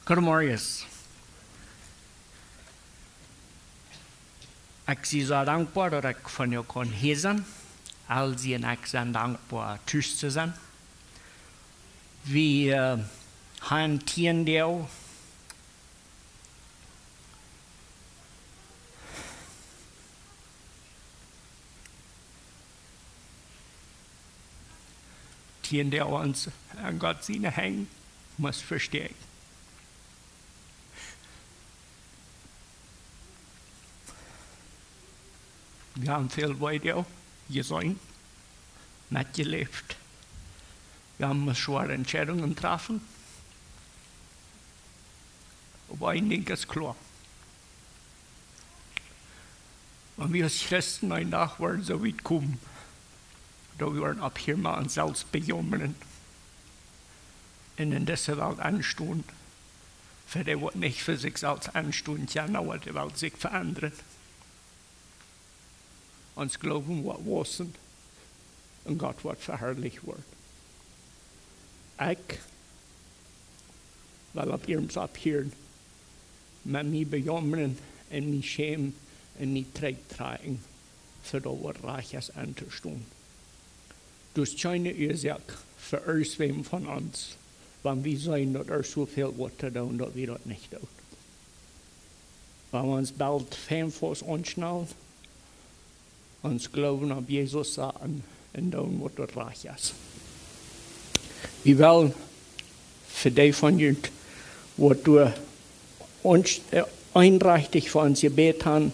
Goedemorgen. Ik zie zo dankbaar dat ik van jou kon hezen. Al zie en ik zijn dankbaar thuis te zijn. We gaan tiendeel. Tiendeel ons aan God zien hängen, muss verstehen. Wir haben viel weiter gesehen, mitgelebt. Wir haben schwere Entscheidungen getroffen. Aber ein Ding ist klar. Wenn wir als Christen ein Tag werden so weit kommen, da wir ab hier mal uns selbst bejammern und in dieser Welt anstehen, für die, die nicht für sich selbst anstehen können, aber die Welt sich verändern. Uns glauben, was wir sind, und Gott wird verherrlicht werden. Ich will ab ihrem abhören, mit mir bejammern und mich schämen und mich tragen, für das, was reich ist, anzustehen. Du hast keine Ursache für irgendwem von uns, wenn wir sagen, dass so viel wird zu tun, dass wir das nicht tun. Wenn wir uns bald Fanfuß anschnallen, uns glauben auf Jesus sagen und tun, was das reich ist. Wir wollen für die von euch, was du uns einrichtig für uns gebeten hast,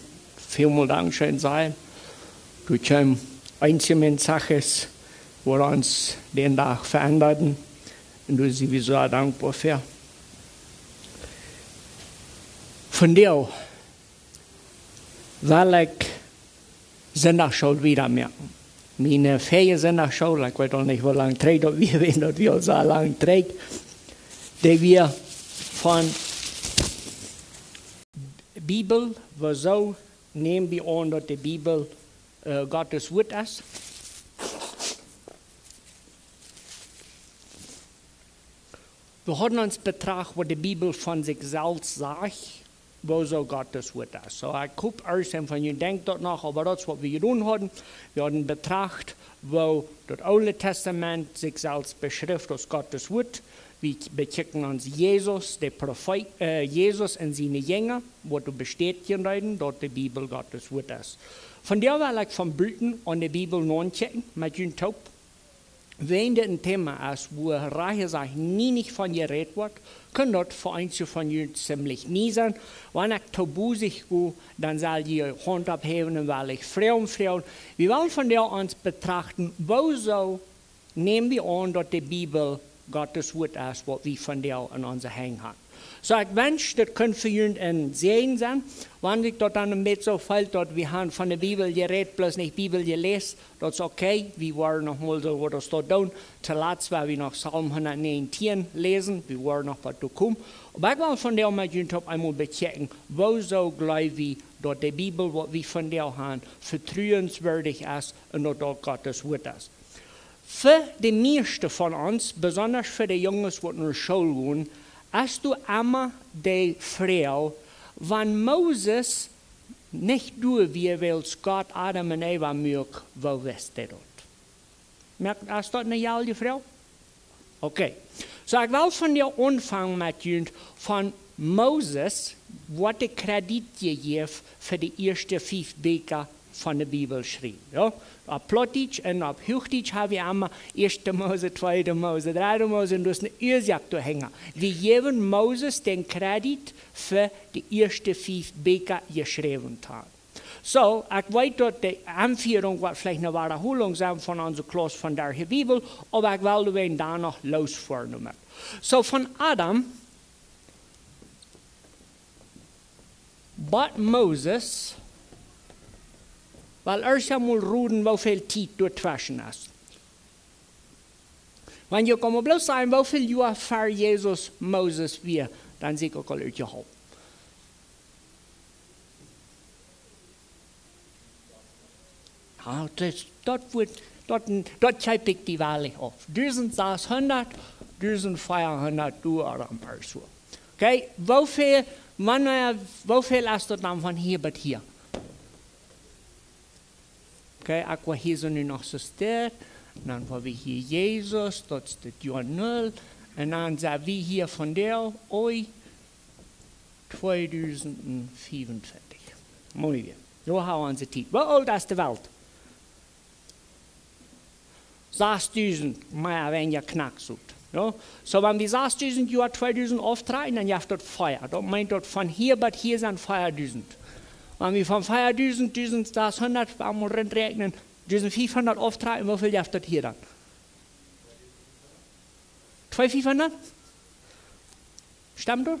vielmal Dankeschön sein. Du kannst einzelne Sachen, die uns den Tag veränderten, und du sie so dankbar für. Von dir will ich Sonntagsschule wieder merken. Meine Ferien-Sonntagsschule, ich weiß auch nicht, wie lange trägt, aber wir wissen, dass wir so lange trägt, die wir von der Bibel, so nehmen wir an, dass die Bibel Gottes Wort ist. Wir haben uns betrachtet, was die Bibel von sich selbst sagt, wo so Gottes Wort ist. So, ich gucke erst von Ihnen, denkt dort nach, aber das, was wir getan haben. Wir haben betrachtet, wo das Alte Testament sich selbst beschreibt als Gottes Wort. Wir bekicken uns Jesus, der Prophet, Jesus und seine Jünger, wo du bestätigen reden, dort die Bibel Gottes Wort ist. Von der will ich von Blüten an die Bibel nachchecken, mit Ihnen taub. Wenn das ein Thema ist, wo reiche Sachen nicht von ihr redet wird, kann das für einige von ihnen ziemlich nie sein. Wenn ich tabu sich gehe, dann soll die Hand abheben und weil ich Frauen. Wir wollen von der uns betrachten, wo so nehmen wir an, dass die Bibel Gottes Wort ist, was wir von der in unser Hängen haben. So, ich wünsche, das können für uns ein Segen sein. Wenn ich dort dann ein bisschen so fällt, dass wir haben von der Bibel geredet, bloß nicht Bibel gelesen, das ist okay. Wir wollen noch mal so, was das dort tun. Zuletzt, weil wir noch Psalm 119 lesen, wir wollen noch was kommen. Aber ich will von der mit Ihnen einmal bechecken, wo so glauben wir, dass die Bibel, was wir von der haben, vertrauenswürdig ist und dass das Gottes Wort ist. Für die meisten von uns, besonders für die Jungs, die in der Schule gehen, hast du immer die Frau, wenn Moses nicht du wie willst, Gott Adam und Eva mögt, wo wisst ihr das? Hast du das nicht all die Frau? Okay. So, ich will von dir anfangen mit Ihnen von Moses, was der Kredit gegeben für die ersten 5 Bücher von der Bibel schrieb. Ja? Auf Plattdeutsch und auf Hochdeutsch haben wir immer 1. Mose, 2. Mose, 3. Mose und das ist eine Ursache dahinter. Wir geben Moses den Kredit für die ersten 5 Bücher geschrieben hat. So, ich weiß, dass die Anführung wird vielleicht eine Wiederholung sein von unserer Klasse von der Bibel, aber ich will ihn da noch losfahren. So, von Adam bat Moses, weil erst einmal ruhen, wie viel Zeit dazwischen ist. Wenn ihr kommt bloß sagen, wie viel Jahre vor Jesus Moses wir, dann sehe ich auch alle gehabt. Ja, dort schreibe ich die Wahrheit auf. 1600, 1400 Jahre am Perso. Okay, hoeveel is dat dan van hier tot hier? Okay, ik wil hier zo nu nog zo ster. Dan hebben we hier Jezus, dat is het jaar 0. En dan zijn we hier van der, oi, 2045. Mooi weer. Zo houden we onze tijd. Hoe oud is de wereld? 6000, maar wenn je knack zoekt. Ja? So, wenn wir 6000 Jahre 2000 auftreten, dann jaft das Feuer. Das meint dort von hier bis hier sind 4000. Wenn wir von 4000, 1600, wenn wir rechnen, 1500 auftreten, wie viel jaft das hier dann? 2500? Stimmt das?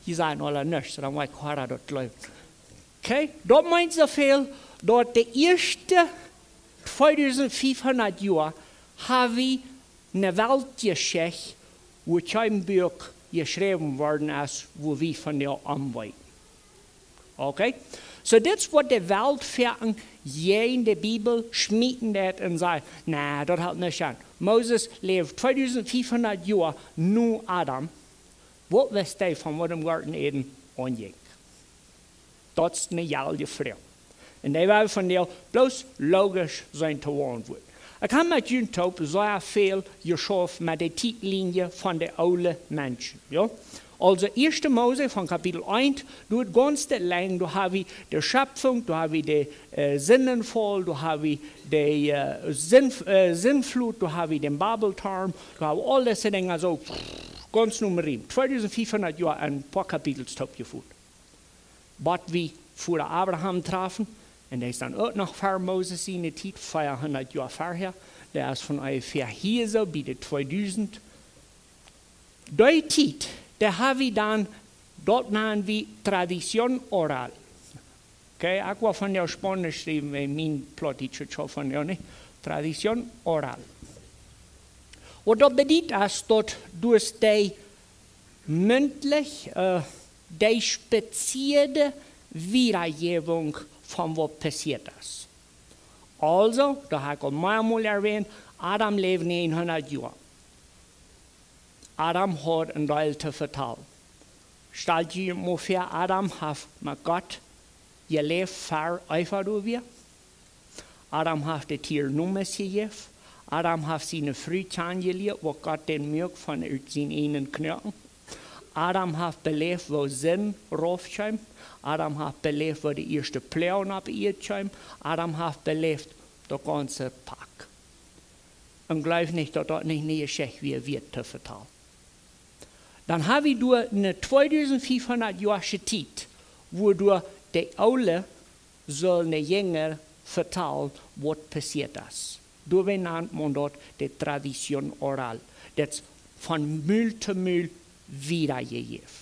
Hier sagen alle nichts, dann weiß ich, was das läuft. Okay, das meint so viel, dort der erste 2500 Jahre haben wir eine Weltgeschichte, wo kein Buch geschrieben worden ist, wo wir von der anweiten. Okay? So, das ist, was die Welt für in der Bibel schmieden hat und sagt, na, das hat nicht an. Moses lebt 2500 Jahre nur Adam. Was wisst ihr von was im Garten Eden anging? Das ist eine jallige Frau. Und die werden von der bloß logisch sein zu wohnen wird. Ich habe mit YouTube sehr viel geschafft mit der Titellinie von den alten Menschen. Ja? Also 1. Mose von Kapitel 1, du hast ganz lang, du hast die Schöpfung, du hast die Sinnenfall, du hast die Sinnflut, du hast den Babelturm, du hast all diese Dinge so ganz nummeriert. 2500 Jahre ein paar Kapitel geführt. Was wir vor Abraham trafen, und der ist dann auch noch vor Moses in der Zeit, 400 Jahre vorher. Der ist von ungefähr hier so, bei der 2000. Die Zeit, da haben wir dann, dort nennen wir Tradition oral. Okay, ich war von der Spanisch geschrieben, weil mein Plot schon von der nicht. Tradition oral. Und das bedeutet, dass dort durch die mündlich, die spezielle Wiedergebung von was passiert ist. Also, da habe ich auch mehrmals erwähnt, Adam lebt 900 Jahre. Adam hat ein Teil zu vertellen. Stellt ihr mal vor, Adam hat mit Gott gelebt, vor einfach wir. Adam hat die Tier Nummers gegeben. Adam hat seine Frühzahn gelebt, wo Gott den Milch von seinen einen Knochen. Adam hat belebt, wo Sinn raufkam. Adam hat belebt, wo die erste Plauen ab ihr kam. Adam hat belebt, das ganze Pack. Und glaub nicht, dass das nicht eine Geschichte wie wird zu vertellen. Dann haben wir durch eine 2500 Jahre Zeit, wo durch die Aule soll eine Jünger vertellen, was passiert ist. Durch nennt man dort die Tradition oral. Das von Müll zu Müll wiedergegeben.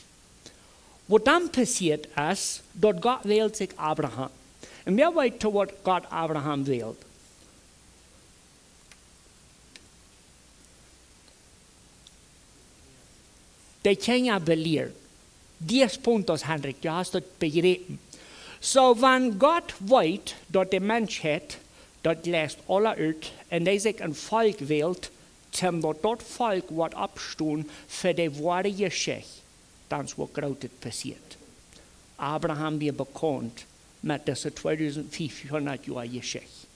Was dann passiert ist, dass Gott wählt sich Abraham. Und wer weiß, was Gott Abraham wählt? Die können ja belehren. 10 Punkte, Henrik, du hast das begriffen. So, wenn Gott weiß, dass die Menschheit, das lässt alle aus, und die sich ein Volk wählt, zum dort Volk wird abstehen für die wahre Geschichte, dann ist was Großes passiert. Abraham wird bekannt mit dieser 2500 Jahre Geschichte.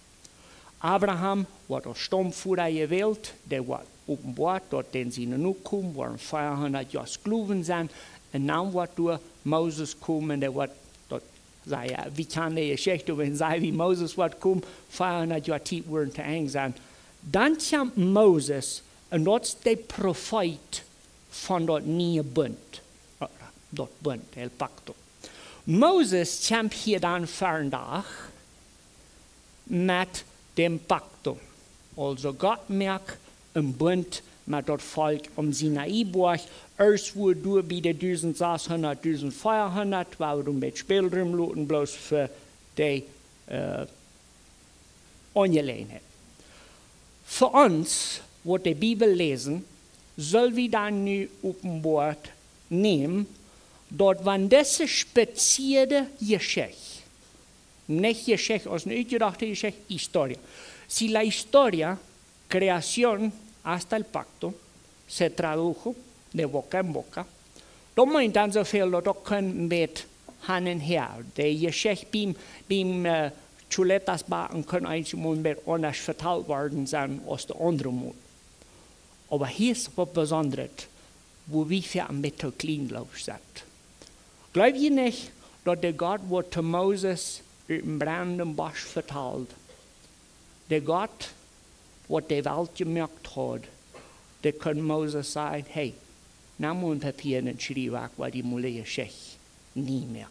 Abraham wird als Stammführer gewählt, der wird offenbart, dort den sie noch kommen, waren 400 Jahre Sklaven sind, und dann wird durch Moses kommen, der wird dort sagen, wie kann die Geschichte, wenn sie wie Moses wird kommen, 400 Jahre Zeit werden zu eng sein. Dann kommt Moses, und dort ist der Prophet von dort neuen Bund. Dort Bund, El Pacto. Moses kommt hier dann Tag mit dem Pacto. Also Gott merkt ein Bund mit dort Volk Sinai-Burg. Erst wurde durch bei den 1600, 1400, weil wir mit Spielraum lassen, bloß für die Angelegenheit. Für uns, wo die Bibel lesen, soll wir dann nu offenbart nehmen, dort wenn diese spezielle Geschichte, nicht Geschichte aus einer uitgedachte Geschichte, Historia. Si la historia, creación hasta el pacto, se tradujo de boka. De meint dan zoveel dat ook kunnen met han en her. De je zegt bim chuletas baken kunnen eigenlijk met anders vertaald worden zijn als de andere moet. Aber hier ist was Besonderes, wo wir für ein bisschen kleinglaubig sind. Glaubt ihr nicht, dass der Gott, der zu Moses über den brennenden Busch verteilt, der Gott, der die Welt gemacht hat, der kann Moses sagen, hey, nimm mal ein Papier und schreib weg, weil die Mulle schech nie mehr.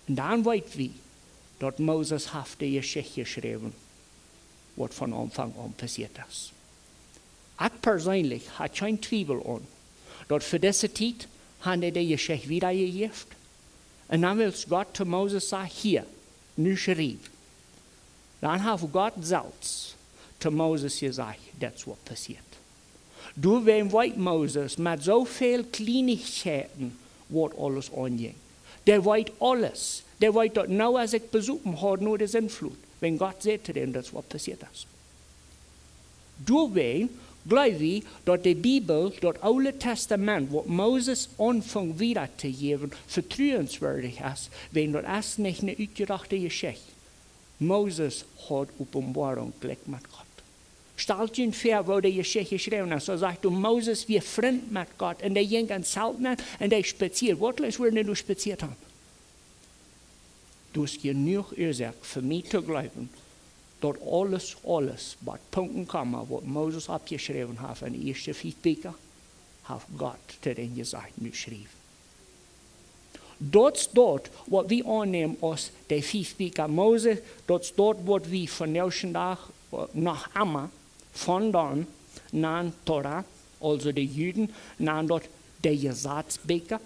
Und dann weiß wir, dass Moses hat die Geschichte geschrieben, was von Anfang an passiert ist. Ich persönlich habe keinen Zweifel an, dass für diese Zeit haben die Geschichte wiedergegeben. Und dann will Gott zu Moses sagen, hier, nu schreib. Dann hat Gott selbst zu Moses gesagt, das ist was passiert. Du weißt Moses mit so viel Kleinigkeiten, was alles anging. Der weiß alles. Der weiß, dass nur als ich besuchen habe, nur das Influt. Wenn Gott sagte dem, das was passiert ist. Du weißt, glaube ich, dass die Bibel, das Alte Testament, was Moses anfängt wiederzugeben, vertrauenswürdig ist, wenn das erst nicht eine ausgedachte Geschichte. Moses hat Offenbarung gelegt mit Gott. Stellt dir vor, wo die Geschichte geschrieben ist, so sagt du, Moses, wir Freund mit Gott, und der ging an Zelten und der spaziert. Was ist, wenn du spaziert hast? Du hast genug Ursache für mich zu glauben, dass alles, was Punkten kommen, was Moses abgeschrieben hat in den ersten 5 Büchern, hat Gott zu den gesagt, nu schrieb. Das ist dort, was wir annehmen als die 5 Bücher Moses, das ist dort, was wir von nächsten Tag nach Amma, von dann, nach Torah, also die Juden, nach dort die Gesetzbücher.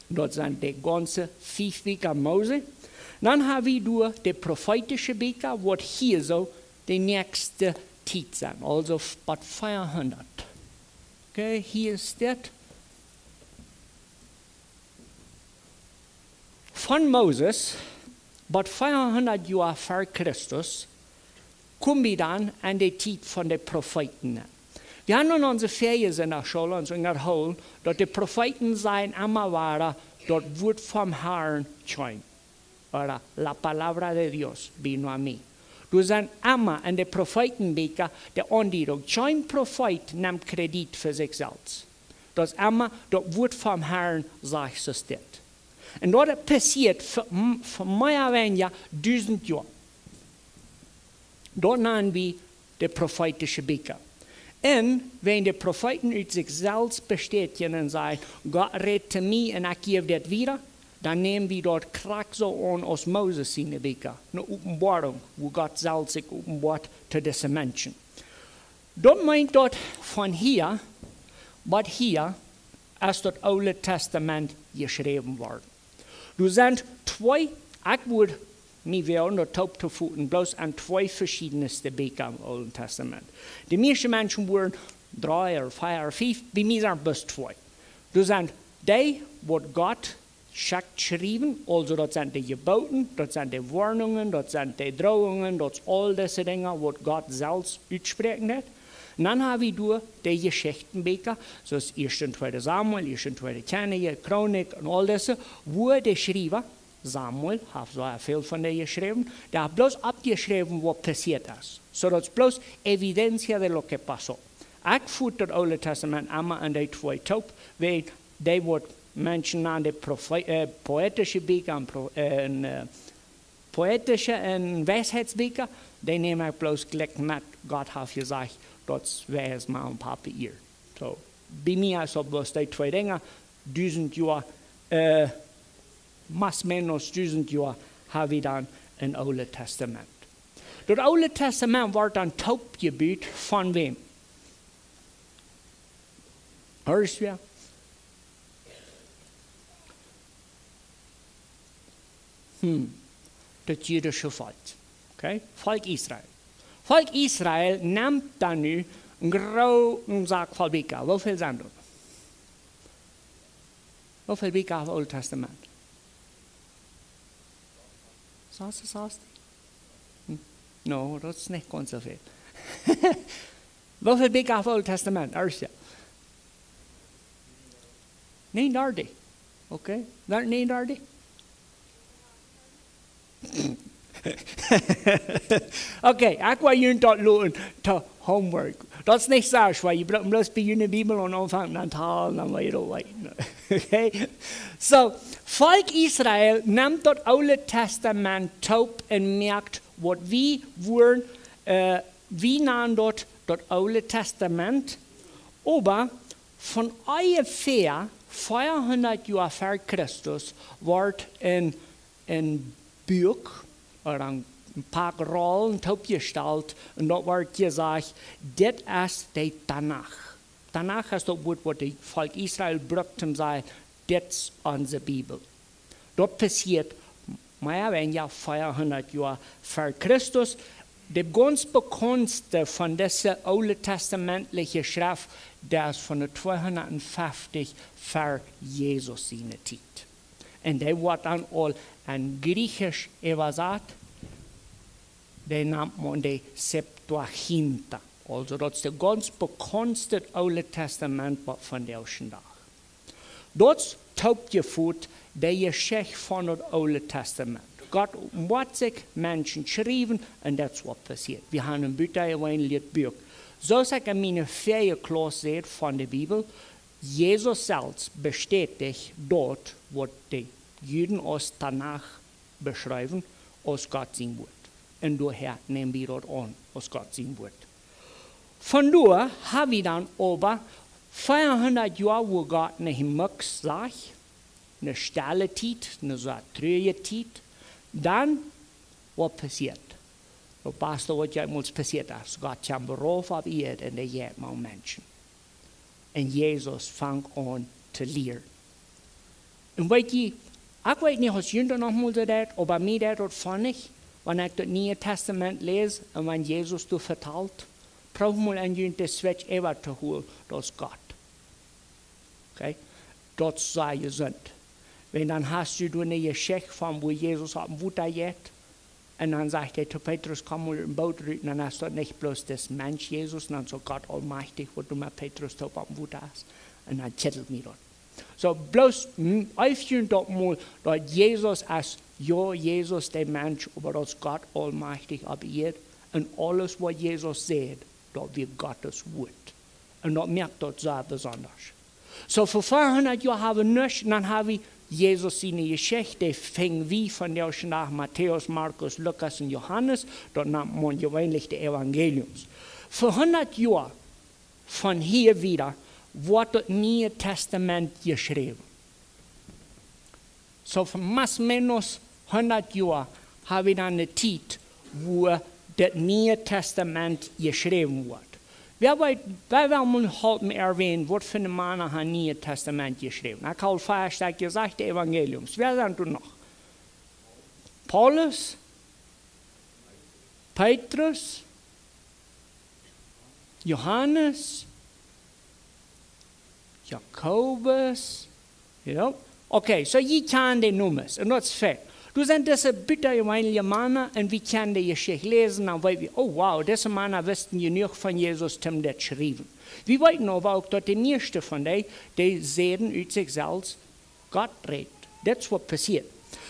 Das sind die ganzen 5 Bücher Mose. Dann haben wir durch die prophetische Bücher, was hier so die nächste Zeit sind, also bei 400. Okay, hier ist das. Von Moses, bei 400 Jahren vor Christus, kommen wir dann an die Zeit von den Propheten. Wir haben in unseren Ferien in der Schule uns geholt, dass die Propheten sein immer waren, das Wort vom Herrn scheint. Oder la palabra de Dios vino a mí. Du sind immer in den Prophetenbüchern der Andienung. Kein Prophet nimmt Kredit für sich selbst. Das ist immer das Wort vom Herrn, sagt es das. Und das passiert für mehr oder weniger 1000 Jahre. Dort nennen wir die prophetische Bücher. Und wenn die Propheten aus sich selbst bestätigen und sagen, Gott rette mich und ich gebe das wieder, dann nehmen wir dort krack so an aus Moses seine Bücher. Eine Offenbarung, wo Gott selbst sich offenbart zu diesen Menschen. Dort meint dort von hier, was hier ist das Alte Testament geschrieben worden. Du sind 2, ich würde mich wählen, das taub zu fußen, bloß an 2 verschiedenste Bücher im Alten Testament. Die meisten Menschen wurden 3 oder 4 oder 5, bei mir sind es 2. Du sind die, was Gott geschrieben, also das sind die Geboten, das sind die Warnungen, das sind die Drohungen, das sind all diese Dinge, was Gott selbst aussprechen hat. Und dann haben wir durch die Geschichtenbücher, so das 1. und 2. Samuel, 1. und 2. Könige, Chronik und all diese, wo der Schreiber, Samuel, hat so viel von denen geschrieben, der hat bloß abgeschrieben, was passiert ist. So das ist bloß Evidenz de lo que pasó. Ich führe das Alte Testament immer an die 2 taub, weil die wird Menschen an die poetische Bücher und poetische und Weisheitsbücher, die nehmen ich bloß gleich mit. Gott hat gesagt, das wäre es mal ein Papier. So, bei mir ist es bloß die 2 Dinge, 1000 Jahre, más menos 1000 Jahre haben wir dann ein Altes Testament. Das Alte Testament wird dann taubgebiet von wem? Hörst du? Das jüdische Volk. Okay? Volk Israel. Volk Israel nimmt dann nu einen großen Sack voll Bücher. Wie viel sind das? Wie viele Bücher haben wir im Alten Testament? No, das ist nicht ganz so viel. Hoeveel boeken af Oud Testament? Eerste. 39. Oké, 39. Oké, ik wil jullie dat leren te homework. Dat is niet zo zwaar. Je moet bloos bij jullie Bibel en aanvangen aan het halen, dan wil je dat weten. Oké? So, volk Israël neemt dat Oude Testament op en merkt wat wie worden, wie namen dat Oude Testament, aber von ungefähr 400 Jahre vor Christus wordt een Buch oder ein paar Rollen opgesteld en dat wordt gezegd, dit is de Tanach. Tanach is dat woord wat het volk Israël gebruikt om te zeggen, dit is onze Bibel. Dat passiert meer dan 400 Jahre vor Christus. De ganz bekendste van deze Oude Testamentliche Schrift, dat is van de 250 voor Jezus zijn tijd. En die wordt dan al in Griechisch übersetzt. Die nennt man die Septuaginta. Also dat is de ganz bekendste Oude Testament van deze dag. Dat is opgevoerd de Geschichte van het Oude Testament. God wat zich mensen schrijven en dat is wat passiert. We hebben een buitengewoon boek. Zoals ik in mijn 4e klas zei van de Bibel, Jezus zelfs bestätigt dort, wat de Juden als Tanach beschrijven, als God zijn woord. En daher nemen we dat aan, als God zijn woord. Vandaar hebben we dan over 400 jaar, wo God een gemix zag, een stille tijd, een zo'n treue tijd. Dan, wat passiert? Dat beste wat jemals passiert is. God kwam beroven op eerd en de jeet met mensen. En Jezus vangt aan te leren. En weet je, ik weet niet of jullie nog moeten dat, maar mij dat vond ik, wanneer ik het Nieuwe Testament lees en wanneer Jezus het vertelt, probeer mal aan jullie de switch even te houden, dat is God. Okay? Dat zei je zond. Wenn dann hast du eine Geschichte von, wo Jesus auf dem Wasser geht, und dann sagt er zu Petrus, komm mal im Boot rein, dann hast du nicht bloß das Mensch Jesus, dann so Gott allmächtig, wo du mit Petrus auf dem Wasser hast, und dann zettelt mir das. So bloß aufhören dort mal, dass Jesus ist, ja, Jesus der Mensch, aber das Gott allmächtig ab ihr, und alles, was Jesus sagt, das wird Gottes Wort. Und das merkt das sehr besonders. So vor 400 Jahren haben wir nichts, dann haben wir Jesus seine Geschichte fing wie von der nach Matthäus, Markus, Lukas und Johannes, dort nennt man gewöhnlich die Evangeliums. Vor 100 Jahren von hier wieder wird das Neue Testament geschrieben. So für más menos 100 Jahre haben wir dann eine Zeit, wo das Neue Testament geschrieben wird. Wer will mal halt erwähnen, was für eine Mann hat das Neue Testament geschrieben? Ich habe fast gesagt, die Evangeliums. Wer sind du noch? Paulus? Petrus? Johannes? Jakobus? Ja. Okay, so je kennen die Nummers und das ist fett. Du sind diese bittergewöhnliche Männer und wir können die Geschichte lesen und weil wir, oh wow, diese Männer wussten genug von Jesus, um das zu schreiben. Wir wissen aber auch, dass die meisten von denen, die sehen aus sich selbst, Gott redet. Das ist was passiert.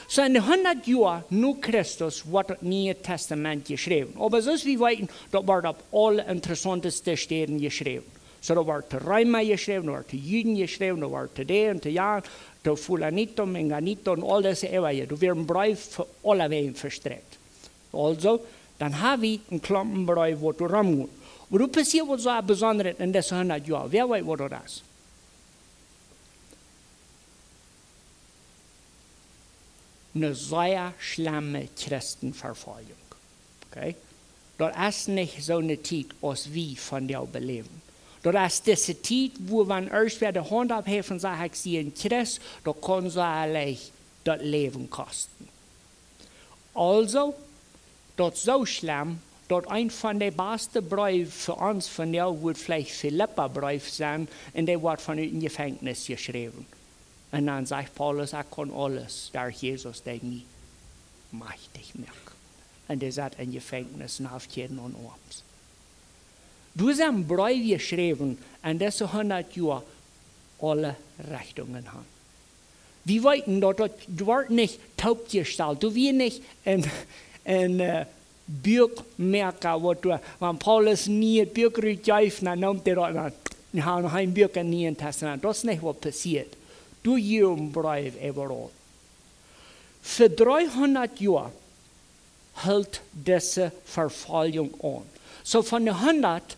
So in den 100 Jahren nach Christus wird das Neue Testament geschrieben. Aber so wie wir wissen, das wird auf alle interessantesten Städten geschrieben. So da wird der Römer geschrieben, da wird der Juden geschrieben, da wird der und der Jan, der Fulanito, Menganito und all diese Ewaje. Da wird ein Brief für alle Wegen verstreckt. Also, dann habe ich einen Klumpenbrief, wo du rumgehst. Und da passiert was so Besonderes in diesen 100 Jahren. Wer weiß, was das ist? Eine sehr schlimme Christenverfolgung. Okay? Das ist nicht so eine Zeit, als wir von der beleben. Das ist diese Zeit, wo man erst wieder die Hand abheben und sagt, ich sehe einen Christ, da kann so eigentlich das Leben kosten. Also, das ist so schlimm, dass ein von den besten Briefen für uns von der wird vielleicht Philippa-Brief sein, und der wird von dem Gefängnis geschrieben. Und dann sagt Paulus, ich kann alles, durch Jesus, der mich mächtig macht. Und er sagt, ein Gefängnis und auf jeden und abends. Du hast einen Brief geschrieben, an diese 100 Jahre alle Richtungen haben. Wir wollten dort, du warst nicht taub gestellt, du wirst nicht ein Bürgermerker, wenn Paulus nie ein Bürger greift, dann nimmt er dort, wir haben ein Bürger nie im Testament. Das ist nicht, was passiert. Du gehst einen Brief überall. Für 300 Jahre hält diese Verfolgung an. So von den 100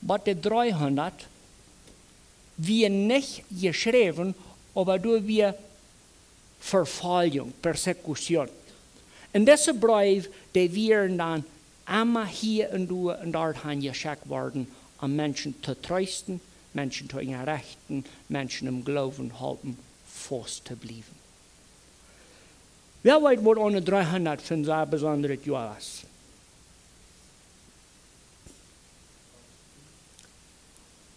bis die 300 wir nicht geschrieben, aber durch wir Verfolgung, Persekution. In diesem Brief, die wir dann immer hier und dort geschickt worden, um Menschen zu trösten, Menschen zu errechten, Menschen im Glauben halten, fest zu bleiben. Wer weiß, was ohne 300 für ein sehr besonderes Jahr ist?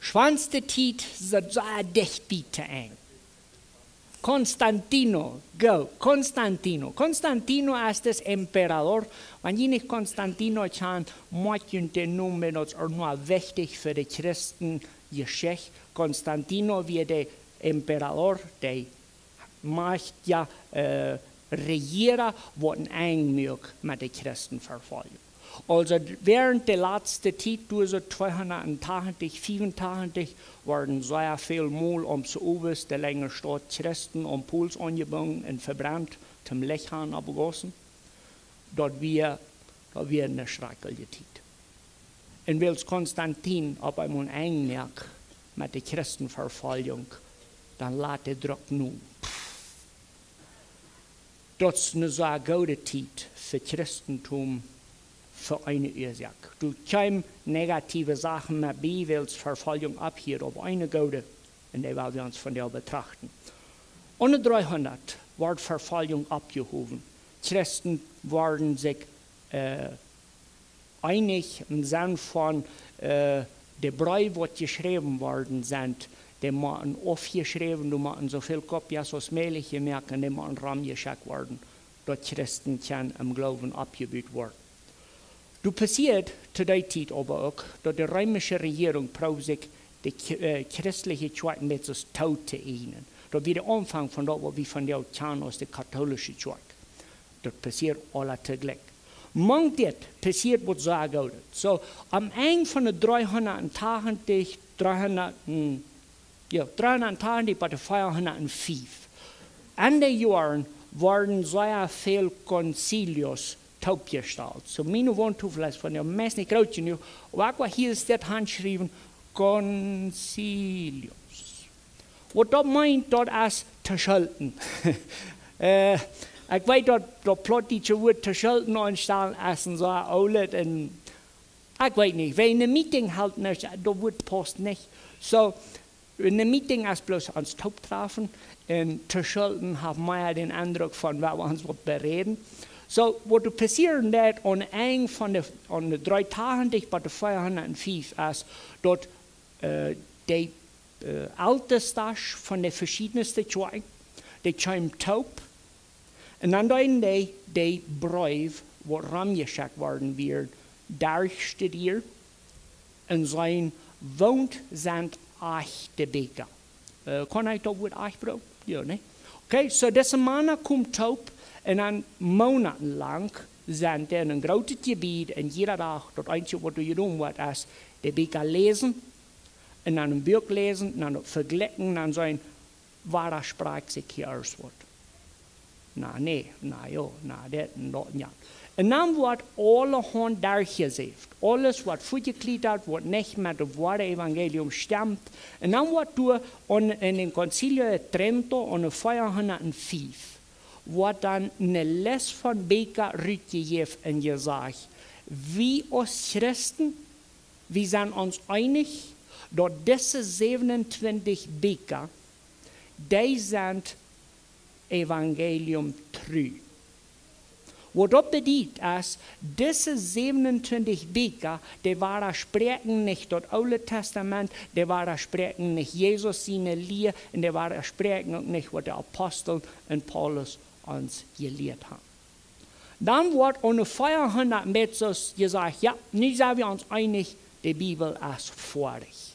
Schwanste Zeit sind sehr dicht bitte eng. Constantino, go, Constantino. Constantino ist das Emperador. Wenn je nicht Constantino kann, muss ich den Namen, das ist nur wichtig für die Christen Geschichte. Constantino wie der Emperador, der macht ja regieren, was eng mögt mit der Christenverfolgung. Also während der letzten Zeit, durch 280, 84, waren sehr viel Mal ums Oberst der längere Stadt Christen und Puls angebunden und verbrannt, zum Lächeln abgegossen. Dort wir eine schreckliche Zeit. Und weil Konstantin auf einmal eng merkt mit der Christenverfolgung, dann lässt er Druck nun. Das ist eine sehr gute Zeit für Christentum, für eine Ursache. Du kommst negative Sachen mehr bei, weil es Verfolgung abhält, aber eine gute, und die werden wir uns von der betrachten. Ohne 300 wird Verfolgung abgehoben. Christen waren sich einig im Sinne von, der Brief, was geschrieben worden sind, die müssen aufgeschrieben, die müssen so viel Kopien als möglich merken, die müssen Raum geschickt werden, dass Christen kann im Glauben abgebaut werden. Du passiert zu der Zeit aber auch, dass die römische Regierung probiert sich die christliche Kirche mit uns tot zu ihnen. Das wird der Anfang von dem, was wir von der kennen aus der katholischen Kirche. Das passiert alle zugleich. Manchmal passiert, was so gut ist. So, am Ende von den 380 bis 405, an den Jahren waren sehr viele Konzilios taubgestellt. So, meine Wohntafel ist von der meisten Großen, aber hier steht handgeschrieben, Konzilios. Was das meint, das ist zu schalten. Ich weiß, dass das plötzliche Wort zu schalten anstellen ist und so alt und ich weiß nicht, wenn ein Meeting halt nicht, das Wort passt nicht. So, in einem Meeting ist bloß ans Taub treffen und zu schalten haben wir den Eindruck von, wir uns bereden. So, was passiert dat an een van de 380 bis 405 is dat die Ältesten von den verschiedensten Kirchen, die kommen taub und dann die Brief, was rangeschickt worden wird, durchstudiert und sein wohnt sind echte Beker. Kann ich das Wort echt brauchen? Ja, ne? Okay, so diese Mann kommt taub. Und dann monatelang sind die in ein großes Gebiet und jeder Tag, das Einzige, was du tun musst, ist, die Bücher lesen, und dann ein Buch lesen, und dann vergleichen, und dann sagen, was spricht sich hier aus? Na, nee, na, ja, na, das und das, ja. Und dann wird alle Hand durchgesehen. Alles, was vorgekleidet hat, was nicht mit dem Wort Evangelium stimmt. Und dann wird du in den Konzilien Trento und 405 wird dann eine Les von Beker rückgegeben und gesagt, wir als Christen, wir sind uns einig, dass diese 27 Beker, die sind Evangelium treu. Was das bedeutet, ist, diese 27 Beker, die waren sprechen nicht das Alte Testament, die waren sprechen nicht Jesus seine Lehre, und die waren sprechen nicht, was der Apostel und Paulus uns gelehrt haben. Dann wird ohne 400 Meter gesagt, ja, nun sind wir uns einig, die Bibel als vorig.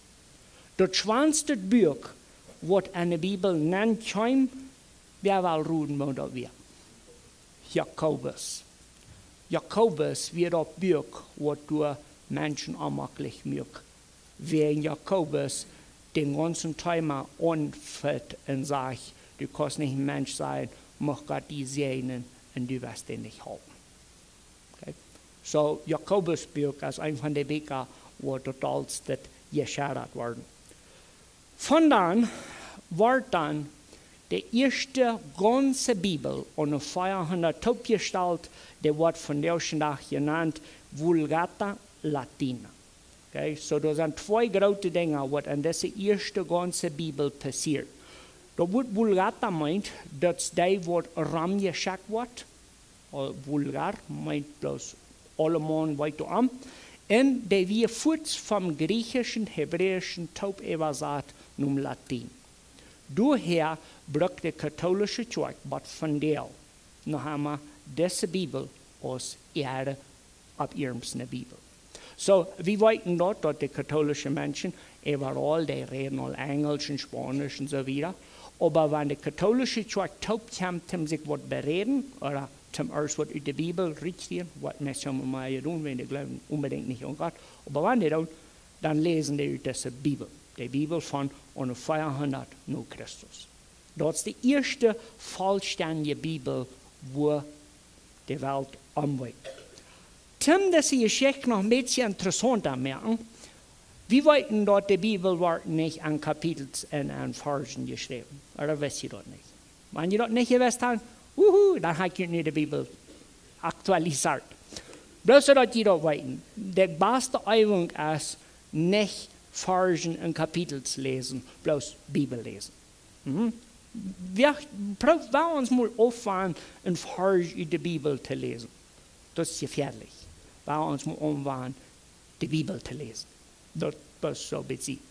Das schwanste Buch, was an der Bibel nennt, wer will ruden, wo das wir? Jakobus. Jakobus wird das Buch, was du Menschen anmachlich mögt. Wenn Jakobus den ganzen Thema anfällt und sagt, du kannst nicht ein Mensch sein, mach Gott die segnen und du wirst den nicht haben. Okay? So, Jakobus Buch ist ein von den Büchern, wo totalst geschert worden. Von dann war dann die erste ganze Bibel unter 400 aufgestellt, die wird von der Tag genannt Vulgata Latina. Okay? So, da sind zwei große Dinge, was in dieser ersten ganzen Bibel passiert. Da wird Vulgata meint, dass die Wort Ram geschickt wird. Vulgar meint bloß allemal weiter an. Und die wir kurz vom Griechischen, Hebräischen taub übersetzt zum Latin. Daher braucht die katholische Kirche was von der. Noch einmal diese Bibel aus Erde ab ihrem Bibel. So, wir wissen dort, dass die katholischen Menschen überall, die reden all Englisch und Spanisch und so weiter. Aber wenn die katholische Kirche taub kommt, sich was bereden, oder zum ersten was in der Bibel richtig, was müssen wir mal tun, wenn die glauben unbedingt nicht an Gott. Aber wenn die tun, dann lesen die diese Bibel. Die Bibel von 400 nach Christus. Das ist die erste vollständige Bibel, wo die Welt anweicht. Zum diese Geschichte noch ein bisschen interessanter merken, wir wollten dort die Bibel war nicht an Kapitel und an Versen geschrieben. Oder wisst ihr das nicht? Wenn ihr das nicht gewusst habt, dann habt ihr nicht die Bibel aktualisiert. Bloß, dass ihr das wollten. Die beste Übung ist, nicht Versen und Kapitel zu lesen, bloß Bibel lesen. Wir wollen uns mal aufhören, ein Vers in der Bibel zu lesen. Das ist gefährlich. Wir wollen uns mal aufhören, die Bibel zu lesen. Das ist so bezieht.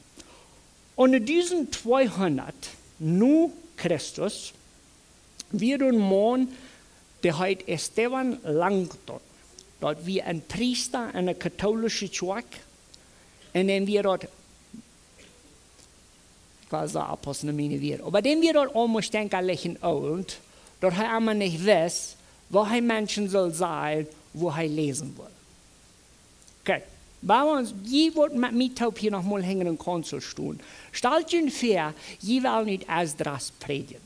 Unter diesen 200 nur Christus wird ein Mann, der heißt Esteban Langton. Dort wie ein Priester in der katholischen Kirche. Und dann wir dort, ich weiß nicht, ob es nicht wird, aber dann wir dort umständlich alt, dort er immer nicht weiß, wo er Menschen soll sein, wo er lesen will. Okay, bei uns, je wird mit mir hier noch mal hängen und Konsul stehen. Stellt euch vor, je will nicht Esdras predigen.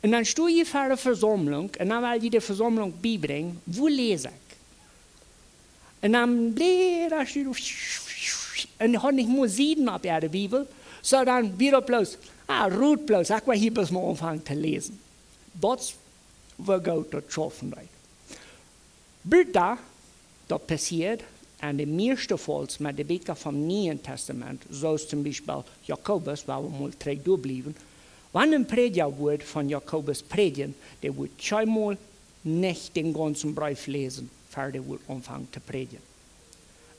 Und dann stehe ich für eine Versammlung, und dann will ich die Versammlung beibringen, wo lese ich? Und dann bläht er steht und hat nicht nur Sieden ab der Bibel, sondern wieder bloß, ruht bloß, ich will hier bloß mal anfangen zu lesen. Das wird Gott das schaffen. Bitte, das passiert an den meisten Fällen mit den Büchern vom Neuen Testament, so zum Beispiel Jakobus, weil wir mal drei durchbleiben. Wenn ein Prediger wird von Jakobus predigen, der wird zweimal nicht den ganzen Brief lesen, bevor der wird anfangen zu predigen.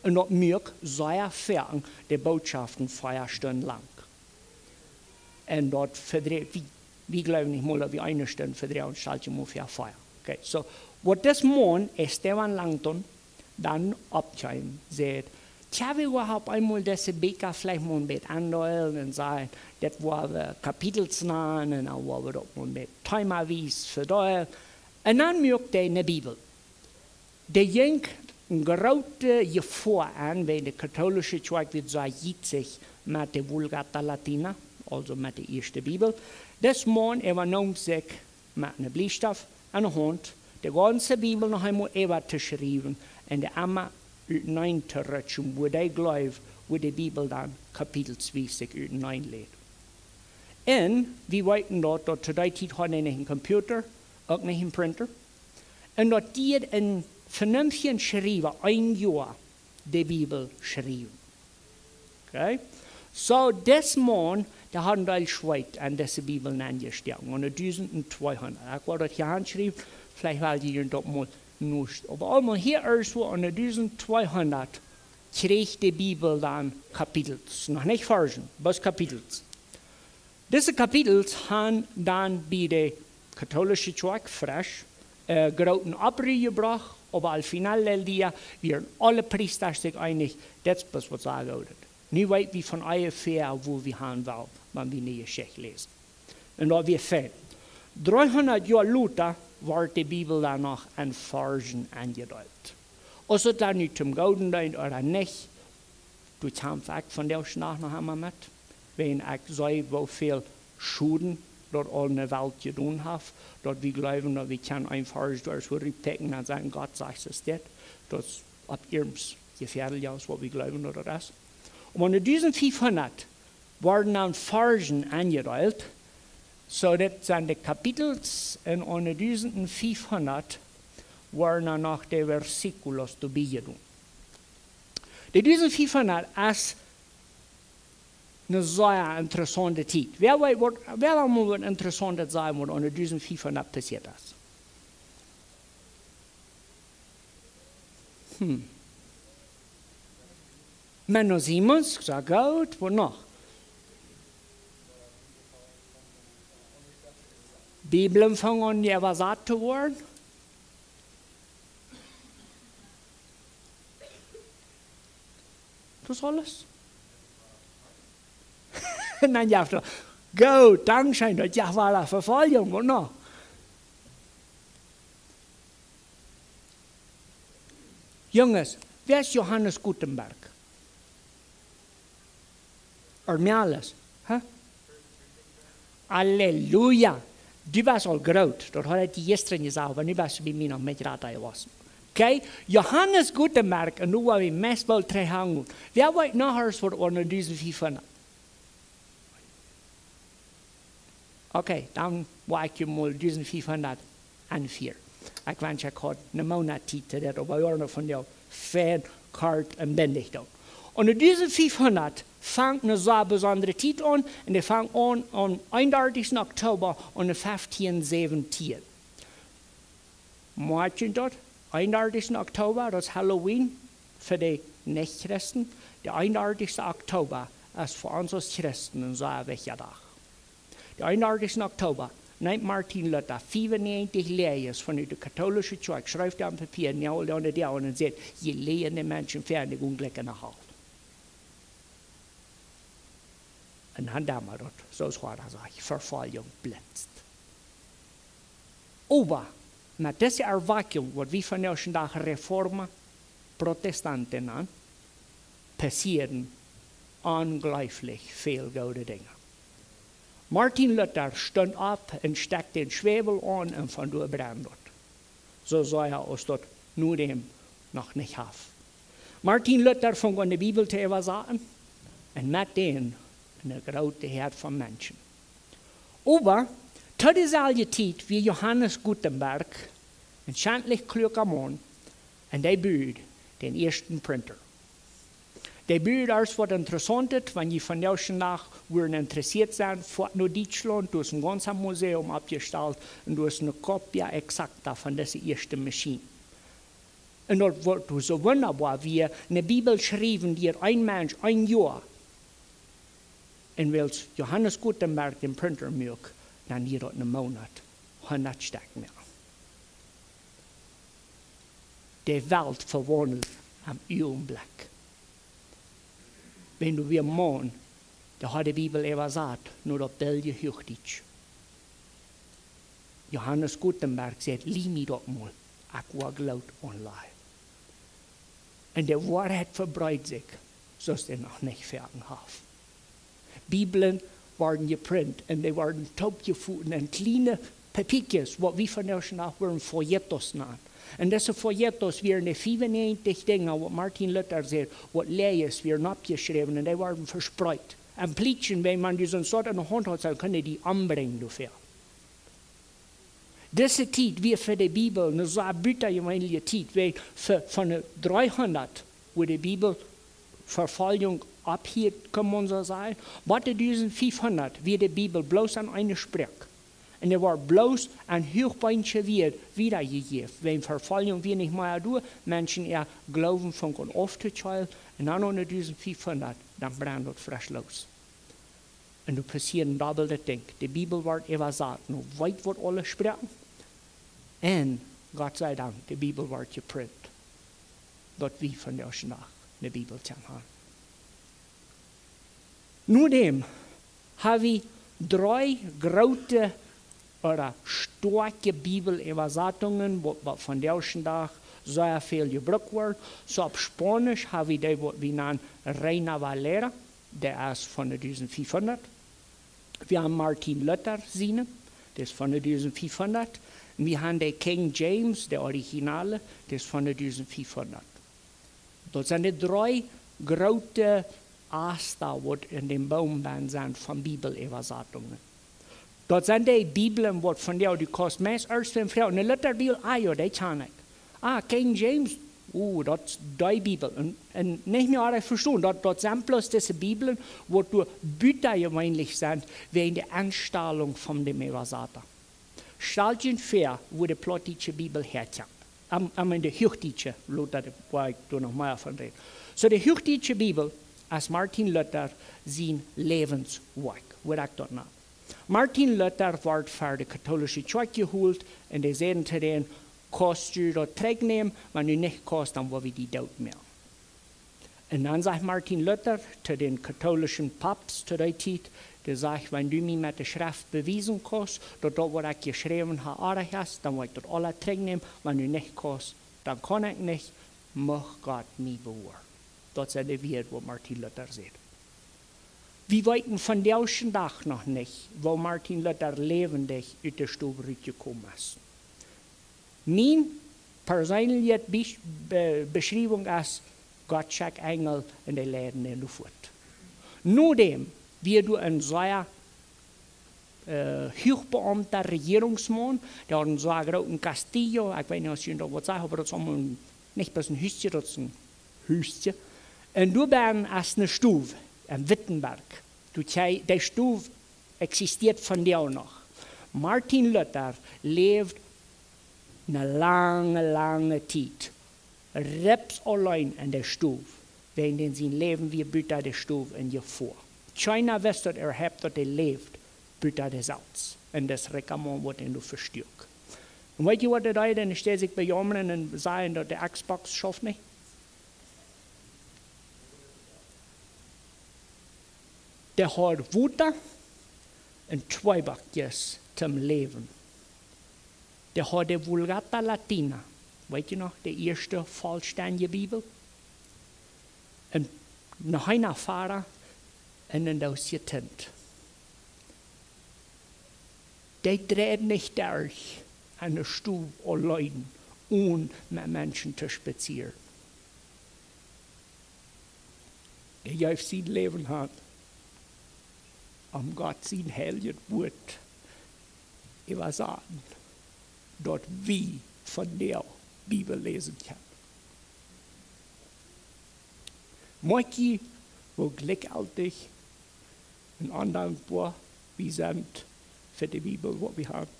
Und das mögt sehr fern die Botschaften 4 Stunden lang. Und dort verdreht, wir glauben nicht mal, wie eine Stunde verdreht und stellt sich mal für Feuer. Okay, so, was das Mann, Esteban Langton, dann abschreiben, sagt, tja, wir überhaupt einmal diese Bücher vielleicht mal ein bisschen andeuern und sagen, das war Kapitelsnahen und dann war wir doch mal mit Timerwies verdeuern. Und dann mögt er in der Bibel. Der jenk ein große Gefahr an, wenn die katholische Kirche wird so sich mit der Vulgata Latina, also mit der ersten Bibel. Das Mann übernimmt sich mit einem Bleistift, einer Hand, die ganze Bibel noch einmal überzuschreiben und die einmal hineinzurutschen, wo die glauben, wo die Bibel dann kapitelsweise hineinlegt. Und wir wissen dort, dass zu der Zeit hat er nicht einen Computer, auch nicht einen Printer. Und dort die in vernünftigen Schreiber ein Jahr die Bibel schreiben. Okay? So, das Mann, der hat ein Schweiz an diese Bibel angestellt. Und 1200. Ich wollte das hier handschreiben, vielleicht weil ihr dort mal nicht. Aber einmal hier irgendwo an 1200 kriegt die Bibel dann Kapitels. Noch nicht Versen, aber Kapitels. Diese Kapitels haben dann bei der katholischen Kirche frisch großen Abrede gebracht, aber al final del dia wären alle Priester sich einig, das ist was sagen wird. Nicht weit wie von ungefähr, wo wir haben wollen, wenn wir die Geschichte lesen. Und da wir fehlen. 300 Jahre Luther war die Bibel danach an Farsen angedeutet. Als es dann nicht zum Golden deint oder nicht, du kannst auch von der Schnach noch einmal mit, wenn ich sehe, wie viel Schuden dort all in der Welt getan haben, dort wir glauben, dass wir können einfach durch so rückdecken und sagen, Gott sagt es das, das ist ab ihrem gefährlich aus, was wir glauben oder das. Und unter diesen 500 wurden dann Farsen angedeutet, so das sind die Kapitel, und unter diesen 500 waren dann noch die Versikulos dabei getan. Diese 500 ist eine sehr interessante Zeit. Wer mal was Interessantes sagen, was unter diesen 500 passiert ist? Menno Simons, sagt gut, was noch? Bibeln fangen an, übersetzt zu werden. Das ist alles. Nein, ja, gut, Dankeschön, das ja war eine Verfolgung, und noch. Jungs, wer ist Johannes Gutenberg? Armiales. Halleluja. Du warst al groot. Dat had ik gisteren gezegd, maar nu was je bij mij nog met raad was. Okay? Johannes Gutenberg, en nu waar we meest wel terughangen. Wer weet nog eens wat onder deze 500? Okay, dan wil ik je mal deze 500 aanvieren. Ik wens ik had een maand tijd dat op een van jou fan, kaart en bendig doen. Onder deze 500 fangt eine sehr besondere Zeit an, und die fängt an am 31. Oktober und 1517. Morgen dort, 31. Oktober, das ist Halloween für die Nicht-Christen. Der 31. Oktober ist für uns als Christen ein sehr wichtiger Tag. Der 31. Oktober nennt Martin Luther 95 Lehren von der katholischen Kirche, schreibt er am Papier, und sagt, je lehren die Menschen fertig und Glück nach Hause. Und dann haben wir dort, so ist es, Verfolgung blitzt. Aber mit dieser Erweckung, was wir von uns nach Reformen, Protestanten an, passieren unglaublich viele gute Dinge. Martin Luther stand auf und steckte den Schwebel an und von dort brennt dort. So soll er aus dort nur dem noch nicht haben. Martin Luther fing an die Bibel zu übersetzen und mit denen eine große Herd von Menschen. Aber zu dieser Zeit wie Johannes Gutenberg ein schändlich kluger Mann und der baut den ersten Printer. Der baut alles, was interessant ist, wenn die von der nach interessiert sind, fährt nach Deutschland, du hast ein ganzes Museum abgestellt und du hast eine Kopie exakt von dieser ersten Maschine. Und dort wird so wunderbar, wie eine Bibel schreiben, die ein Mensch ein Jahr und wils Johannes Gutenberg den Printer macht, dann hier dort einen Monat 100 Stück mehr. Die Welt verwandelt am Augenblick. Wenn du wie ein Mann, da hat die Bibel gesagt, nur auf Belgien Hochdeutsch. Johannes Gutenberg sagt, lieh mich doch mal, ich war glaubt online. Und die Wahrheit verbreitet sich, so ist er noch nicht fertig haben. Bibeln waren geprintet und die waren taubgefunden in kleine Papiertjes, was wir von uns nach waren Folietos nahen. Und diese Folietos waren die 95 Dinge, was Martin Luther sagt, was Lees werden abgeschrieben und die waren verspreut. Ein Plättchen, wenn man diesen Sort in der Hand hat, dann können die anbringen dafür. Diese Zeit wie für die Bibel eine sehr bittergemeine Zeit, weil von 300, wo die Bibel Verfolgung abhielt, kann man so sagen, was in diesen 500 wie die Bibel bloß an eine Sprach. Und er war bloß ein Hochbeinchen wiedergegeben. Wenn Verfolgung wir nicht mehr tun, Menschen eher glauben von Gott aufzuteilen, und dann unter diesen 500, dann brennt das frisch los. Und du passieren doppelte Dinge. Die Bibel wird übersagt, nur weit wird alles sprechen. Und Gott sei Dank, die Bibel wird geprint. Dort wie von der nach eine Bibel zu haben. Nur dem habe ich 3 große oder starke Bibelübersetzungen, was von der Tag sehr viel gebraucht wird. So auf Spanisch habe ich das, was wir nennen Reina Valera, der ist von 1500. Wir haben Martin Luther, der ist von 1500. Wir haben den King James, der Originale, der ist von 1500. Das sind die 3 große Aster, die in dem Baum sind von Bibelübersetzungen. Das sind die Bibeln, die von der die kosten meist erst wenn Frau eine Lutherbibel, ja, die kann ich. King James, das ist die Bibel. Und nicht mehr alle verstehen, das sind bloß diese Bibeln, wo du Bücher gewöhnlich sind, wegen der Anstellung von dem Übersetzer. Stellt euch vor, wo die plottische Bibel herkommt. Die Hochdeutsche, Luther, wo ich da noch mehr von rede. So die Hochdeutsche Bibel, als Martin Luther, sein Lebenswerk, wo ich dort nach. Martin Luther wird für die katholische Kirche geholt und die sagen zu denen, kannst du das zurücknehmen, wenn du nicht kannst, dann wollen wir die Tod mehr. Und dann sagt Martin Luther zu den katholischen Papst zu der Zeit, der sagt, wenn du mir mit der Schrift beweisen kannst, dass das, was ich geschrieben habe, ist, dann will ich das alle zurücknehmen. Wenn du nicht kannst, dann kann ich nicht, mag Gott mich bewahren. Das ist der Wert, was Martin Luther sagt. Wir weten von der Tag noch nicht, wo Martin Luther lebendig aus der Stube rausgekommen ist. Meine persönliche Beschreibung ist, Gott schickt Engel in die Läden in die Luft. Nur dem, wie du ein sehr hochbeamter Regierungsmann, der hat einen so großen Castillo, ich weiß nicht, was ich da was sage, aber das ist nicht bloß ein Hüstchen, das ist ein Hüstchen. Und du bist als eine Stufe in Wittenberg. Die Stufe existiert von dir noch. Martin Luther lebt eine lange Zeit. Reps allein in der Stufe, während sein Leben wie Büter der Stufe in ihr vor. Keiner weiß, dass hat, dass lebt, Büter des Salz. Und das Rekamon wird ihn nur verstärkt. Und weißt du, was der da dann steht sich bejammern und sagen, dass der Xbox schafft nicht? Der hat Wutter und 2 Backjes zum Leben. Der hat die Vulgata Latina, weißt du noch, die erste vollständige Bibel. Und noch einer Fahrer und dann das getönt. Die dreht nicht durch an der Stube allein, ohne mit Menschen zu spazieren. Der auf sein Leben hat, am Gott sein heiliges Wort übersagen, dort wie von der Bibel lesen kann. Manche, wo glücklich und undankbar wir sind für die Bibel, was wir haben.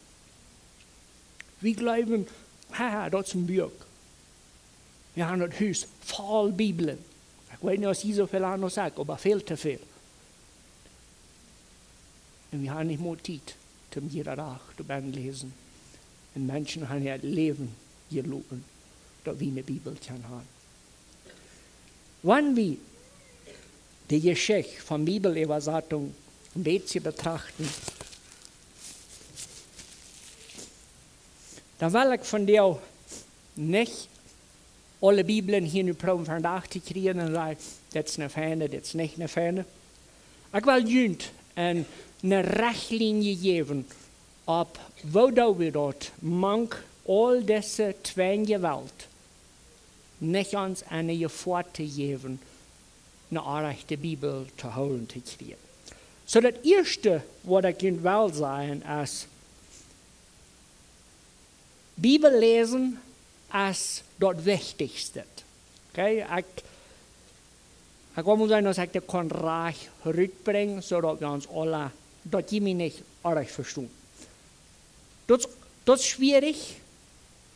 Wir glauben, das ist ein Buch. Wir haben das Haus voll Bibeln. Ich weiß nicht, was ich so viel anders sage, aber viel zu viel. Und wir haben nicht mehr Zeit, um jeden Tag zu lesen. Und Menschen haben ihr Leben gelogen, dass wir eine Bibel haben. Wenn wir die Geschichte von Bibelübersetzung ein bisschen betrachten, dann will ich von dir nicht alle Bibeln hier in Proben von der zu kriegen und sagen, das ist eine Ferne, das ist nicht eine Ferne. Ich will jünd eine Richtlinie geben, ob wo wir dort manch all diese Zwänge Welt nicht uns eine Gefahrt zu geben, eine echte Bibel zu holen zu kriegen. So das Erste, was ich in will sagen, ist, Bibel lesen ist das Wichtigste. Okay? Ich muss sagen, dass ich das kann reich rückbringen, sodass wir uns alle, dass die mich nicht recht verstehen. Das ist schwierig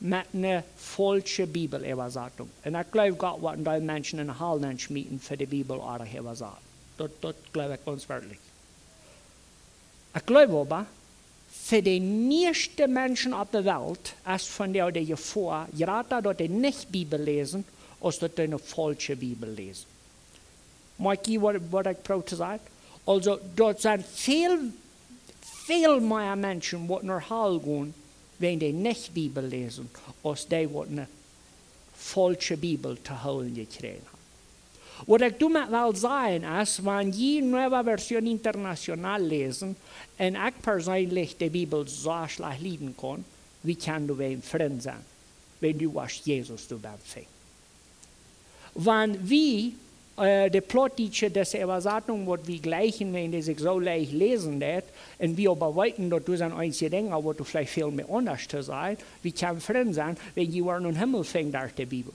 mit einer falschen Bibelübersetzung. Und ich glaube, Gott wird die Menschen in Hallen schmieden für die Bibel recht übersetzen. Das glaube ich ganz wirklich. Ich glaube aber, für die meisten Menschen auf der Welt, als von der die vor, gerade dort die nicht Bibel lesen, als dort eine falsche Bibel lesen. Mag ich, was ich probiere zu sagen? Also, dort sind viel mehr Menschen, die nach Hause gehen, wenn die nicht Bibel lesen, als die, die eine falsche Bibel zu holen gekriegt haben. Was ich damit will sagen ist, wenn je eine neue Version international lesen und ich persönlich die Bibel so schlecht lesen kann, wie kann du ein Freund sein, wenn du was Jesus du bist? Wenn wir die Plottische des Übersetzung, was wir gleichen, wenn die sich so leicht lesen wird, und wir beweiten, dass du ein einziges Ding, aber du vielleicht viel mehr anders zu sein, wie kann Freund sein, wenn du in den Himmel fängt durch die Bibel.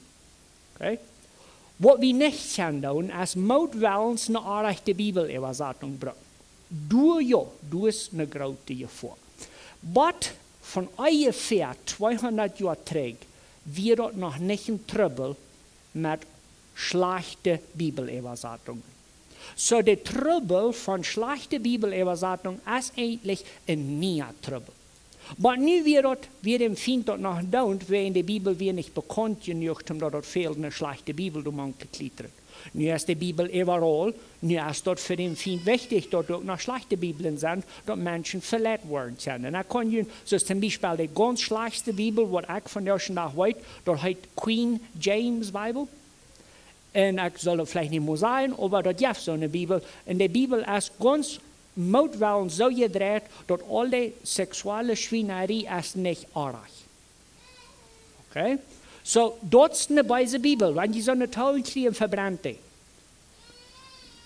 Okay? Was wir nicht können tun, ist mutwillens eine echte Bibelübersetzung bringen. Du ist eine große Gefahr. Aber von ungefähr 200 Jahren zurück wird dort noch nicht ein Trouble mit schlechten Bibelübersetzungen. So der Trouble von schlechten Bibelübersetzungen ist eigentlich ein neuer Trouble. Aber nu wir empfinden dort noch dauernd, wenn die Bibel wir nicht bekannt genug, dass dort fehlt eine schlechte Bibel, du man geklittert. Nu ist die Bibel überall, nu ist dort für den Feind wichtig, dass dort noch schlechte Bibeln sind, dass Menschen verletzt worden sind. Und da kann ich, so ist zum Beispiel die ganz schlechteste Bibel, was ich von der schon nach heute, dort heißt Queen James Bible. Und ich soll vielleicht nicht mehr sagen, aber dort gibt so eine Bibel. Und die Bibel ist ganz mutwillen so gedreht, dass alle sexuelle Schweinerei ist nicht artig. Okay? So, dort ist eine weise Bibel. Wenn die so eine tolle kriegen, verbrennt die.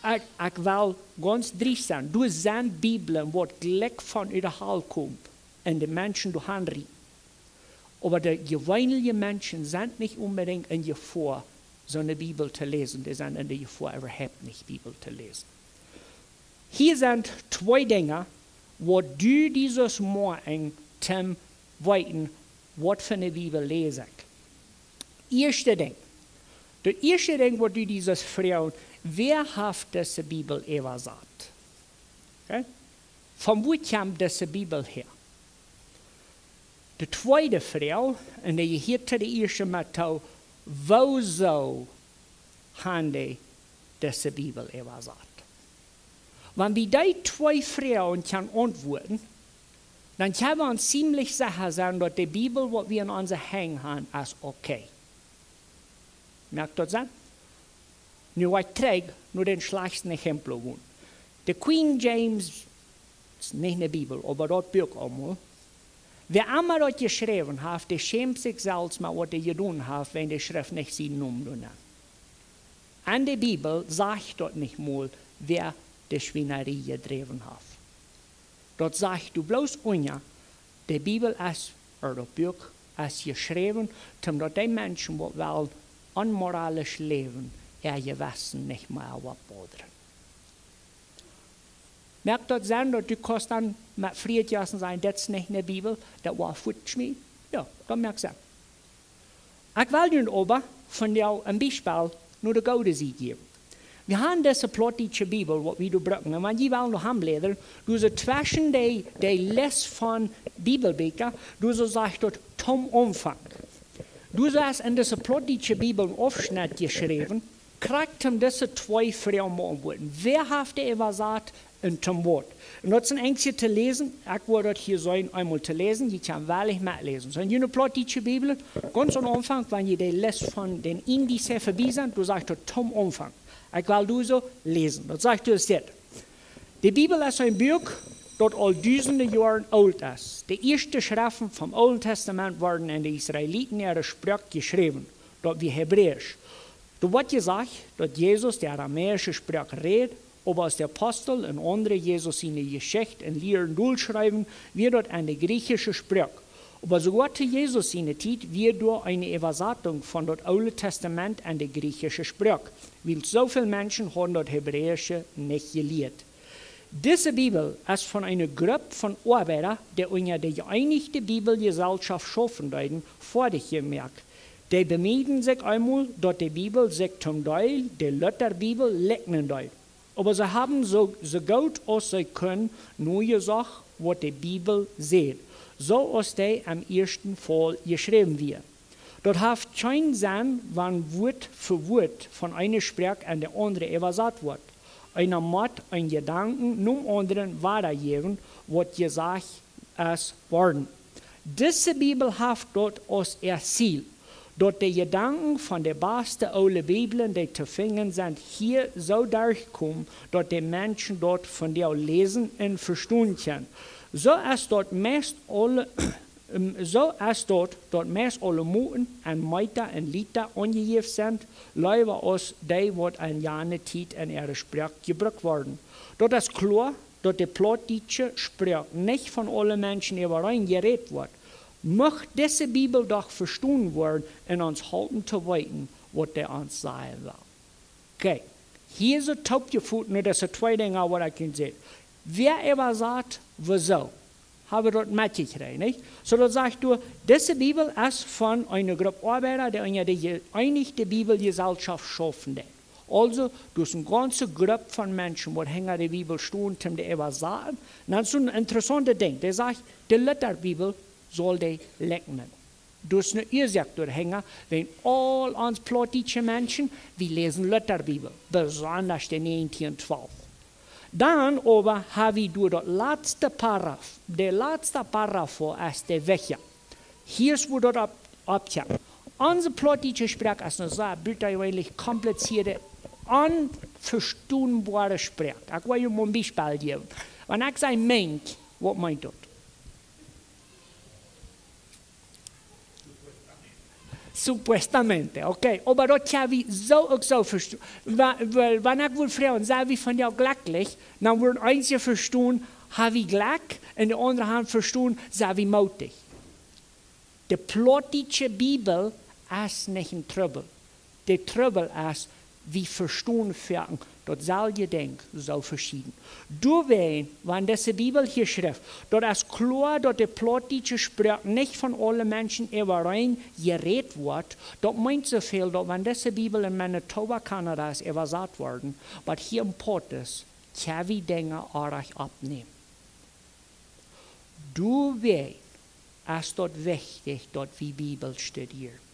Ich will ganz dreist sein. Du sind Bibeln, wo Glück von überall kommt. Und die Menschen durch Handriefen. Aber die gewöhnlichen Menschen sind nicht unbedingt in Gefahr, so eine Bibel zu lesen. Die sind in der Gefahr, überhaupt nicht Bibel zu lesen. Hier sind zwei Dinge, wo du dieses Morgen zum Weiten, was für eine Bibel lese ich. Erste Ding. Das erste Ding, wo du dieses fragen, wer hat diese Bibel übersetzt? Okay? Von wo kam diese Bibel her? Die zweite Frage, und die hier zu der ersten Methode, wieso haben die diese Bibel übersetzt? Wenn wir die zwei Fragen kann antworten, dann können wir uns ziemlich sicher sein, dass die Bibel, die wir in unser Hängen haben, ist okay. Merkt ihr das? Nur ich träge nur den schlechtesten Exempel. Die Queen James ist nicht eine Bibel, aber dort Buch einmal. Wer immer dort geschrieben hat, der schämt sich selbst mal, was er getan hat, wenn die Schrift nicht seinen Namen nennt. An der Bibel sagt dort nicht mal, wer die Schweinerei getrieben hat. Dort sagt du bloß unja, die Bibel ist, oder das Buch ist geschrieben, damit die Menschen, die wollen, unmoralisch leben, ihr Gewissen nicht mehr überbordern. Merkt dort sein, dass du kannst dann mit Friedjassen sagen, das ist nicht eine Bibel, das war Futschmied. Ja, dann merkst du. Ich will dir aber von dir ein Beispiel nur der Goldesee geben. Wir haben diese plottische Bibel, die wir brauchen. Und wenn die wollen noch haben, du so zwischen die Les von Bibelbüchern, du so sagst dort zum Umfang. Du sagst in diese plottische Bibel einen Aufschnitt geschrieben, kriegt diese zwei Fragen beantworten. Wer hat die übersetzt und zum Wort? Und das sind einzige zu lesen, ich wollte das hier sein, einmal zu lesen, die kann wahrlich mitlesen. So eine plottische Bibel, ganz am Anfang, wenn ihr die Les von den Indizes vorbei sind, du sagst dort zum Umfang. Ich will du so lesen. Das sagt du jetzt. Die Bibel ist ein Buch, das all tausende Jahre alt ist. Die ersten Schriften vom Alten Testament wurden in den Israeliten ihre Sprache geschrieben, dort wie Hebräisch. Da wird gesagt, dass Jesus die aramäische Sprache redet, aber als der Apostel und andere Jesus seine Geschichte und Lehren durchschreiben, wird dort eine griechische Sprache. Aber sogar zu Jesus seine Zeit wird durch eine Übersetzung von dem Alten Testament an die griechische Sprache, weil so viele Menschen haben das Hebräische nicht gelehrt. Diese Bibel ist von einer Gruppe von Arbeitern, die unter der Geeinigte Bibelgesellschaft schaffen werden, fertig gemerkt. Die bemühen sich einmal, dass die Bibel sich zum Teil der Lutherbibel leugnen soll. Aber sie haben so gut als sie können nur gesagt, was die Bibel sagt. So als die am ersten Fall geschrieben wird. Dort hat keinen Sinn, wenn Wort für Wort von einer Sprache an der andere übersetzt wird. Einer muss einen Gedanken nun anderen weitergeben, was gesagt ist worden. Diese Bibel hat dort als ihr Ziel, dort die Gedanken von der besten alten Bibeln, die zu finden sind, hier so durchkommen, dass die Menschen dort von der lesen und verstehen können. So ist dort meist alle Muten und Meiter und Lieder angegeben sind, lieber als die, die an jene Zeit in ihrer Sprache gebraucht werden. Dort ist klar, dass die plattdeutsche Sprache nicht von allen Menschen überein geredet wird. Möchte diese Bibel doch verstanden werden und uns halten zu weiten, was der uns sagen will. Okay, hier ist ein Taubgefühl, nur das sind zwei Dinge, was ich kann sehen. Wer immer sagt, wieso? Habe dort mitgekriegt, nicht? So, da sagst du, diese Bibel ist von einer Gruppe Arbeiter, die eine Einigte Bibelgesellschaft schaffen. Also, du hast eine ganze Gruppe von Menschen, die hinter der Bibel stehen, die etwas sagen. Das ist ein interessantes Ding. Der sagt, die Lutherbibel soll die leugnen. Du hast eine Ursache durchhängen, wenn all uns plattdeutsche Menschen, wir lesen Lutherbibel, besonders die 1912. Dann aber habe du das letzte Paragraph. Der letzte Paragraph ist der Wächer. Hier ist, wo das abkommt. Unsere plattdeutsche Sprache ist eine sehr eigentlich komplizierte, unverstehbare Sprache. Ich will Ihnen mal ein Beispiel geben. Wenn ich sage Mensch, was meint das? Supuestamente, okay. Aber das kann ich so verstehen. Wenn ich will fragen, sei wie von dir glücklich, dann wird einige verstehen, habe ich Glück, und der andere haben verstehen, sei wie mutig. Die plattdeutsche Bibel ist nicht ein Trouble. Der Trouble ist, wie verstehen werden, das selbe Ding so verschieden. Du weißt, wenn diese Bibel hier schreibt, das ist klar, dass die plattdeutsche Sprache nicht von allen Menschen überein geredet wird. Das meint so viel, dass wenn diese Bibel in Manitoba, Kanada ist übersetzt worden, aber hier im Port ist, kann wir Dinge auch abnehmen. Du weißt, es ist dort wichtig, dass wir Bibel studieren.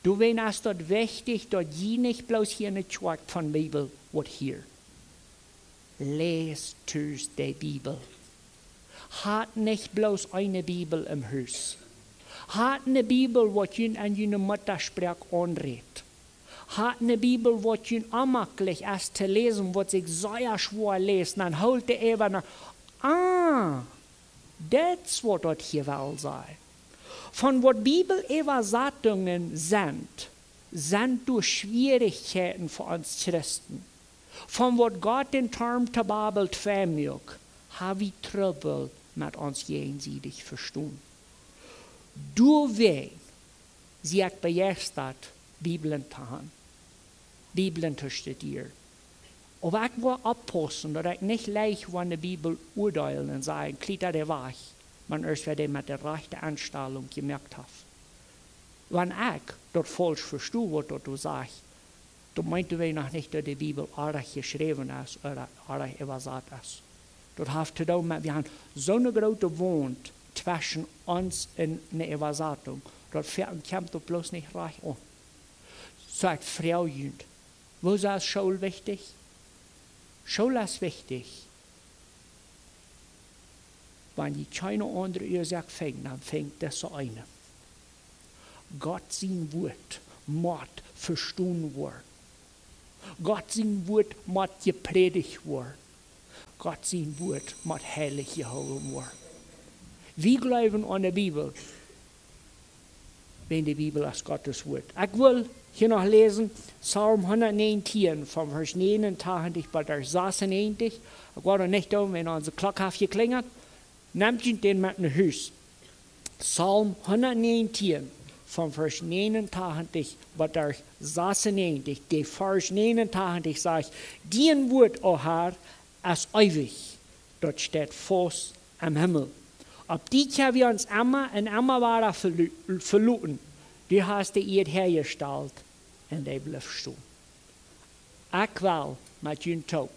Du weißt, es ist dort wichtig, dass je nicht bloß hier eine Schwach von Bibel wird hier. Lest die Bibel. Hat nicht bloß eine Bibel im Haus. Hat eine Bibel, was ihr an deine Muttersprache anredet. Hat eine Bibel, was ihr unmöglich ist zu lesen, was ich sehr schwer lesen. Dann holt ihr eben nach, das wird dort hier wohl sein. Von was Bibelübersetzungen sind durch Schwierigkeiten für uns Christen. Von was Gott in Term der Bibel vermögt, haben wir Trouble mit uns gegenseitig verstehen. Du weißt, sie hat begeistert, Bibeln zu haben, Bibeln zu studieren. Aber ich will aufpassen, dass ich nicht leicht von der Bibel urteilen und sagen, Klita der Wahrheit. Man erst wieder mit der rechten Anstellung gemerkt hat. Wenn ich das falsch verstehe, was du sagst, dann meint du noch nicht, dass die Bibel ordentlich geschrieben ist oder ordentlich übersetzt ist. Das hat zu tun mit, wir haben so eine große Wand zwischen uns und einer Übersetzung. Das kommt doch bloß nicht recht an. Sagt Frau Jünd, wo ist Schule wichtig? Schule ist wichtig. Wenn die keine andere Ursache fängt, dann fängt das so eine. Gott sein Wort muss verstanden werden. Gott sein Wort muss gepredigt werden. Gott sein Wort muss heilig gehalten werden. Wir glauben an die Bibel, wenn die Bibel ist Gottes Wort. Ich will hier noch lesen, Psalm 119, vom Vers 89 bis Vers 96. Ich werde nicht um, wenn unsere Glocke geklingelt. Nehmt ihr den mit nach Haus. Psalm 119, von Vers 89 bis Vers 96. Der Vers 89 sagt, dein Wort, o Herr, ist ewig. Dort steht fest am Himmel. Ob die können wir uns immer und immer weiter verluten. Du hast die Erde hergestellt und die bleibt stehen. Ich will mit ihnen taub.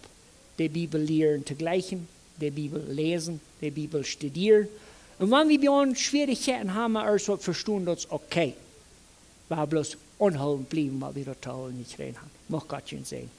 Die Bibel lernen zu gleichen, die Bibel lesen, die Bibel studieren. Und wenn wir bei uns Schwierigkeiten haben, also verstehen das okay. Wir bloß unholden bleiben, weil wir das nicht reden haben. Mach Gott schön sehen.